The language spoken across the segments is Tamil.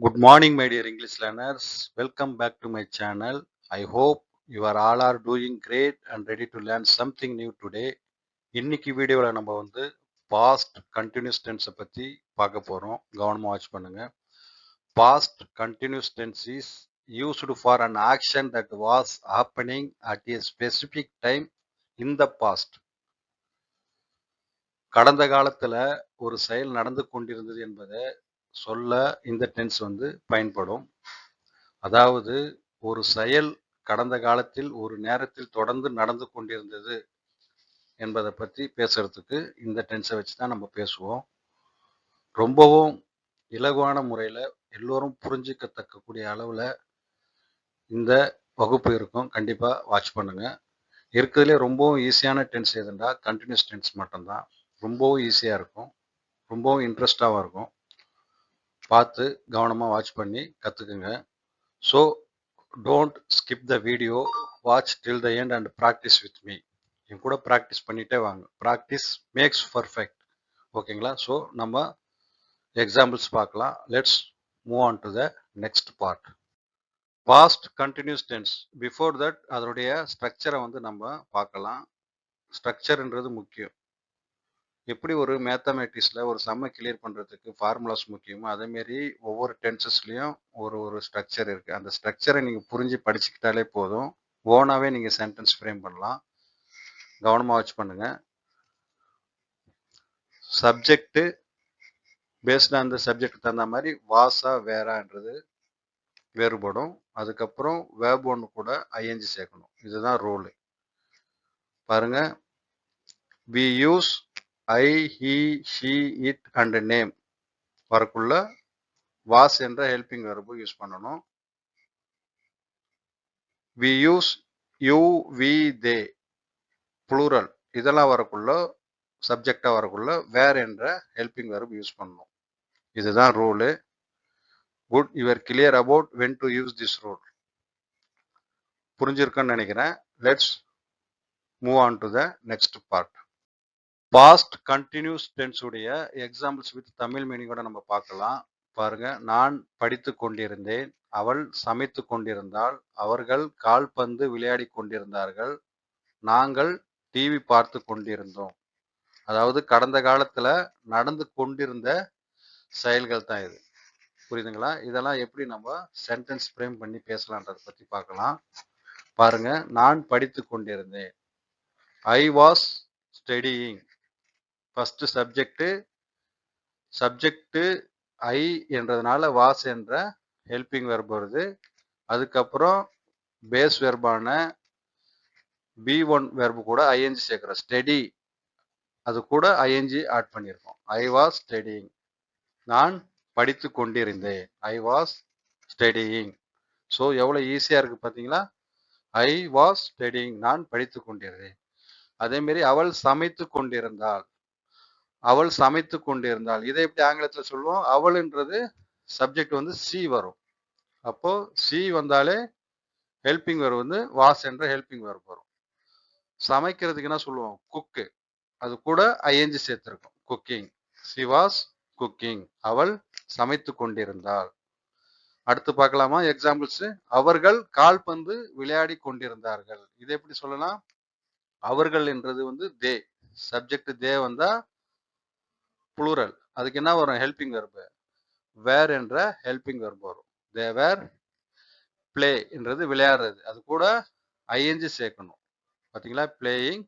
Good morning, my dear English learners. Welcome back to my channel. I hope you are all are doing great and ready to learn something new today. இன்னைக்கு வீடியோவில் நம்ம வந்து பாஸ்ட் கண்டினியூஸ் டென்ஸை பற்றி பார்க்க போகிறோம். கவனமாக வாட்ச் பண்ணுங்க. Past continuous tense is used for an action that was happening at a specific time in the past. கடந்த காலத்தில் ஒரு செயல் நடந்து கொண்டிருந்தது என்பதை சொல்ல இந்த டென்ஸ் வந்து பயன்படும். அதாவது ஒரு செயல் கடந்த காலத்தில் ஒரு நேரத்தில் தொடர்ந்து நடந்து கொண்டிருந்தது என்பதை பற்றி பேசுறதுக்கு இந்த டென்ஸை வச்சு தான் நம்ம பேசுவோம். ரொம்பவும் இலகுவான முறையில் எல்லோரும் புரிஞ்சிக்கத்தக்கக்கூடிய அளவில் இந்த வகுப்பு இருக்கும். கண்டிப்பாக வாட்ச் பண்ணுங்க. இருக்கிறதுலே ரொம்பவும் ஈஸியான டென்ஸ் எதுண்டா கண்டினியூஸ் டென்ஸ் மட்டும்தான். ரொம்பவும் ஈஸியாக இருக்கும், ரொம்பவும் இன்ட்ரெஸ்டாகவும் இருக்கும். பார்த்து கவனமாக வாட்ச் பண்ணி கற்றுக்குங்க. So don't skip the video, watch till the end and practice with me. என் கூட ப்ராக்டிஸ் பண்ணிகிட்டே வாங்க. Practice makes perfect. ஓகேங்களா? ஸோ நம்ம எக்ஸாம்பிள்ஸ் பார்க்கலாம். Let's move on to the next part. Past continuous tense. Before that அதனுடைய ஸ்ட்ரக்சரை வந்து நம்ம பார்க்கலாம். ஸ்ட்ரக்சர்ன்றது முக்கியம். எப்படி ஒரு மேத்தமேட்டிக்ஸில் ஒரு சம்மை கிளியர் பண்ணுறதுக்கு ஃபார்முலாஸ் முக்கியமோ அதேமாரி ஒவ்வொரு டென்சஸ்லேயும் ஒரு ஸ்ட்ரக்சர் இருக்குது. அந்த ஸ்ட்ரக்சரை நீங்கள் புரிஞ்சு படிச்சுக்கிட்டாலே போதும். ஓனாகவே நீங்கள் சென்டென்ஸ் ஃப்ரேம் பண்ணலாம். கவனமாக வாட்ச் பண்ணுங்கள். Subject based on the subject தகுந்த மாதிரி வாசா வேறான்றது வேறுபடும். அதுக்கப்புறம் வேர்ப் ஒன்று கூட ஐஎன்ஜி சேர்க்கணும். இதுதான் ரூலு. பாருங்கள், we use I, he, she, it and name வரக்குள்ள வாஸ் என்ற ஹெல்பிங் வெர்பு யூஸ் பண்ணணும். We use you, we, they plural இதெல்லாம் வரக்குள்ள சப்ஜெக்டாக வரக்குள்ள வேர் என்ற ஹெல்பிங் வெர்பு யூஸ் பண்ணணும். இதுதான் rule. Good, you are clear about when to use this rule. புரிஞ்சிருக்குன்னு நினைக்கிறேன். Let's move on to the next part. Past continuous tense உடைய எக்ஸாம்பிள்ஸ் வித் தமிழ் மீனிங்கோட நம்ம பார்க்கலாம். பாருங்க, நான் படித்து கொண்டிருந்தேன், அவள் சமைத்து கொண்டிருந்தாள், அவர்கள் கால்பந்து விளையாடி கொண்டிருந்தார்கள், நாங்கள் டிவி பார்த்து கொண்டிருந்தோம். அதாவது கடந்த காலத்துல நடந்து கொண்டிருந்த செயல்கள் தான் இது. புரியுதுங்களா? இதெல்லாம் எப்படி நம்ம சென்டென்ஸ் ஃப்ரேம் பண்ணி பேசலான்றதை பத்தி பார்க்கலாம். பாருங்க, நான் படித்து கொண்டிருந்தேன். I was studying. First subject I என்றதுனால வாஸ் என்ற ஹெல்பிங் வெர்ப் வருது. அதுக்கப்புறம் பேஸ் வெர்பான B1 வெர்பு கூட ஐஎன்ஜி சேர்க்கிறோம். ஸ்டடி அது கூட ஐஎன்ஜி ஆட் பண்ணியிருக்கோம். I was studying. நான் படித்து கொண்டிருந்தேன். I was studying. ஸோ எவ்வளோ ஈஸியாக இருக்குது பார்த்தீங்களா? ஐ வாஸ் ஸ்டடியிங், நான் படித்து கொண்டிருந்தேன். அதேமாரி அவள் சமைத்து கொண்டிருந்தாள். அவள் சமைத்து கொண்டிருந்தாள். இதை எப்படி ஆங்கிலத்தில் சொல்லுவோம்? அவள்ன்றது சப்ஜெக்ட் வந்து சி வரும். அப்போ சி வந்தாலே ஹெல்பிங் வெர்ப் வந்து வாஸ் என்ற ஹெல்பிங் வெர்ப் வரும். சமைக்கிறதுக்கு என்ன சொல்லுவோம்? குக்கு. அது கூட ஐஎன்ஜி சேர்த்திருக்கும். குக்கிங். She was cooking. அவள் சமைத்து கொண்டிருந்தாள். அடுத்து பார்க்கலாமா எக்ஸாம்பிள்ஸ்? அவர்கள் கால்பந்து விளையாடி கொண்டிருந்தார்கள். இதை எப்படி சொல்லலாம்? அவர்கள் என்றது வந்து தே. சப்ஜெக்ட் தே வந்தா புளூரல். அதுக்கு என்ன வரும்? ஹெல்பிங் வெர்பு வேர் என்ற ஹெல்பிங் வெர்பு வரும். தே வேர் பிளே என்றது விளையாடுறது. அது கூட ஐஎன்ஜி சேர்க்கணும். பார்த்தீங்களா? பிளேயிங்.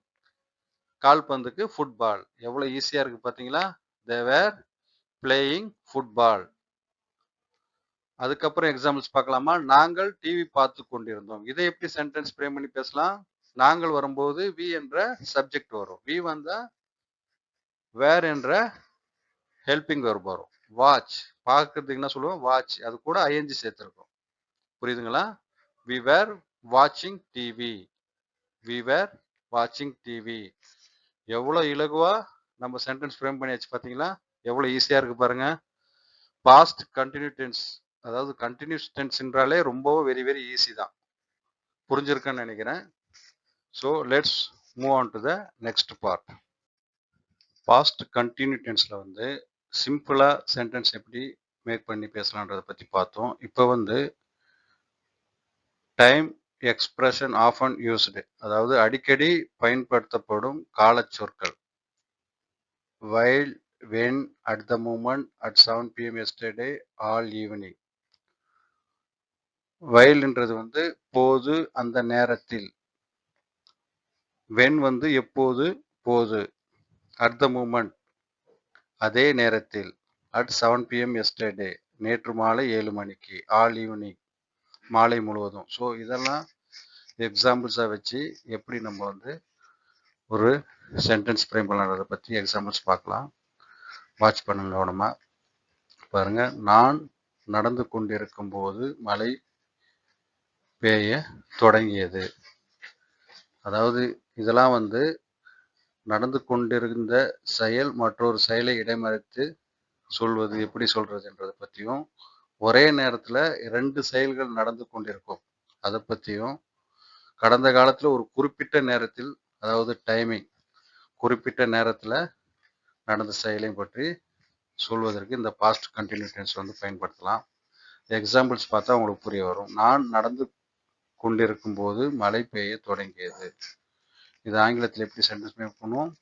கால்பந்துக்கு ஃபுட்பால். எவ்வளோ ஈஸியாக இருக்குது பார்த்தீங்களா? தே வேர் பிளேயிங் ஃபுட்பால். அதுக்கப்புறம் எக்ஸாம்பிள்ஸ் பார்க்கலாமா? நாங்கள் டிவி பார்த்து கொண்டிருந்தோம். இதை எப்படி சென்டென்ஸ் ஃப்ரேம் பண்ணி பேசலாம்? நாங்கள் வரும்போது வி என்ற சப்ஜெக்ட் வரும். வி வந்தா வேர் என்ற ஹெல்பிங் வெர்ப் வரும். வாட்ச் பார்க்கறதுக்கு என்ன சொல்லுவோம்? வாட்ச். அது கூட ஐஎன்ஜி சேர்த்துருக்கோம். புரியுதுங்களா? வி வேர் வாட்சிங் டிவி. வி வேர் வாட்சிங் டிவி. எவ்வளோ இலகுவா நம்ம சென்டென்ஸ் ஃப்ரேம் பண்ணியாச்சு பார்த்தீங்களா? எவ்வளோ ஈஸியாக இருக்கு பாருங்க. பாஸ்ட் கண்டினியூ டென்ஸ், அதாவது கண்டினியூஸ் டென்ஸ்ன்றாலே ரொம்ப வெரி வெரி ஈஸி தான். புரிஞ்சிருக்குன்னு நினைக்கிறேன். So let's move on to the next part. Past continue டென்ஸில் வந்து சிம்பிளாக சென்டென்ஸ் எப்படி மேக் பண்ணி பேசலான்றதை பற்றி பார்த்தோம். இப்போ வந்து டைம் எக்ஸ்பிரஷன் ஆஃபன் யூஸ்டு, அதாவது அடிக்கடி பயன்படுத்தப்படும் காலச் சொற்கள். While, when, at the moment, at 7 PM yesterday, all evening. வைல்ன்றது வந்து போது, அந்த நேரத்தில். வென் வந்து எப்போது, போது. அட் த மூமெண்ட், அதே நேரத்தில். அட் 7 PM எஸ்டர்டே, நேற்று மாலை 7 மணிக்கு. ஆல் ஈவினிங், மாலை முழுவதும். ஸோ இதெல்லாம் எக்ஸாம்பிள்ஸாக வச்சு எப்படி நம்ம வந்து ஒரு சென்டென்ஸ் ஃப்ரேம் பண்ணலான்றதை பற்றி எக்ஸாம்பிள்ஸ் பார்க்கலாம். வாட்ச் பண்ணுங்க கவனமாக. பாருங்க, நான் நடந்து கொண்டிருக்கும் போது மழை பெய்ய தொடங்கியது. அதாவது இதெல்லாம் வந்து நடந்து கொண்டிருந்த செயல் மற்றொரு செயலை இடைமறித்து சொல்வது எப்படி சொல்றதுன்றதை பற்றியும், ஒரே நேரத்தில் 2 செயல்கள் நடந்து கொண்டிருக்கும் அதை பற்றியும், கடந்த காலத்தில் ஒரு குறிப்பிட்ட நேரத்தில், அதாவது டைமிங், குறிப்பிட்ட நேரத்தில் நடந்த செயலையும் பற்றி சொல்வதற்கு இந்த பாஸ்ட் கண்டினியூ டென்ஸ் வந்து பயன்படுத்தலாம். எக்ஸாம்பிள்ஸ் பார்த்தா உங்களுக்கு புரிய வரும். நான் நடந்து கொண்டிருக்கும் போது மழை பெய்ய தொடங்கியது. இது ஆங்கிலத்தில் எப்படி சென்டென்ஸ் மேக் பண்ணுவோம்?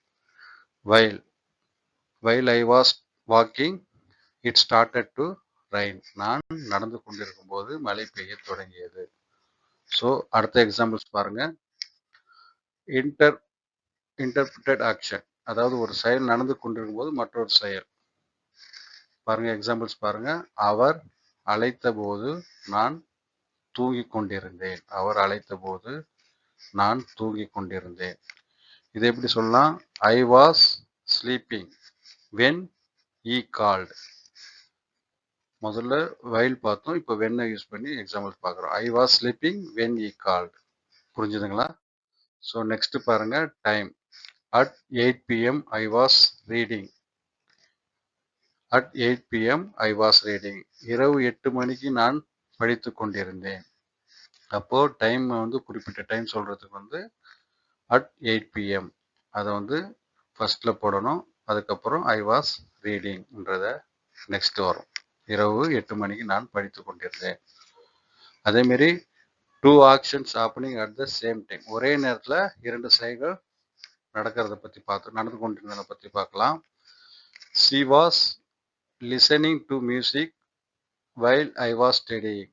While I was walking it started to rain. நான் நடந்து கொண்டிருக்கும் போது மழை பெய்ய தொடங்கியது. ஸோ அடுத்த எக்ஸாம்பிள்ஸ் பாருங்க. இன்டர்பிரட்டட் ஆக்ஷன், அதாவது ஒரு செயல் நடந்து கொண்டிருக்கும் போது மற்றொரு செயல். பாருங்க எக்ஸாம்பிள்ஸ் பாருங்க. அவர் அழைத்த போது நான் தூங்கிக் கொண்டிருந்தேன். அவர் அழைத்த போது நான் தூங்கிக் கொண்டிருந்தேன். இதை எப்படி சொல்லலாம்? ஐ was sleeping when E called. முதல்ல வைல் பார்த்தோம், இப்போ வென்னை யூஸ் பண்ணி எக்ஸாம்பிள்ஸ் பார்க்குறோம். ஐ was sleeping when E called. புரிஞ்சுதுங்களா? ஸோ நெக்ஸ்ட் பாருங்க, time. At 8 PM I was reading. At 8 PM I was reading. இரவு 8 மணிக்கு நான் படித்து கொண்டிருந்தேன். அப்போ டைம் வந்து குறிப்பிட்ட டைம் சொல்றதுக்கு வந்து அட் 8 PM அதை வந்து ஃபர்ஸ்ட்ல போடணும். அதுக்கப்புறம் ஐ வாஸ் ரீடிங்ன்றத நெக்ஸ்ட் வரும். இரவு 8 மணிக்கு நான் படித்து கொண்டிருந்தேன். அதேமாரி 2 actions happening at the same time, ஒரே நேரத்தில் 2 செயல்கள் நடந்து கொண்டிருந்ததை பற்றி பார்க்கலாம். she was listening to music while I was studying.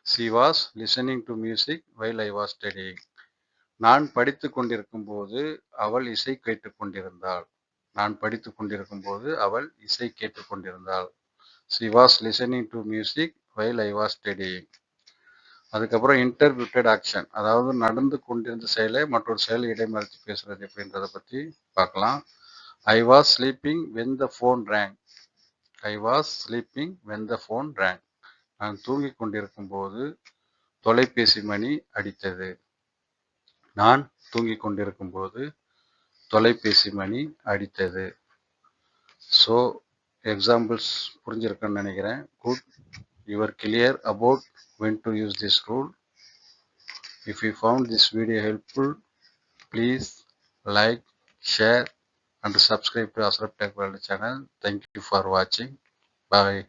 she was listening to music while I was studying. நான் படித்து கொண்டிருக்கும் போது அவள் இசை கேட்டுக் கொண்டிருந்தாள். நான் படித்து கொண்டிருக்கும் போது அவள் இசை கேட்டுக் கொண்டிருந்தாள். she was listening to music while I was studying. அதுக்கப்புறம் இன்டர்பிரட்டட் ஆக்ஷன், அதாவது நடந்து கொண்டிருந்த செயலை மற்றொரு செயலை இடைமறித்து பேசுறது எப்படின்றத பற்றி பார்க்கலாம். I was sleeping when the phone rang. I was sleeping when the phone rang. நான் தூங்கிக் கொண்டிருக்கும் போது தொலைபேசி மணி அடித்தது. நான் தூங்கிக் கொண்டிருக்கும் போது தொலைபேசி மணி அடித்தது. ஸோ எக்ஸாம்பிள்ஸ் புரிஞ்சிருக்குன்னு நினைக்கிறேன். Good, you are clear about when to use this rule. If you found this video helpful, please like, share and subscribe to Ashraf Tech World channel. Thank you for watching. Bye.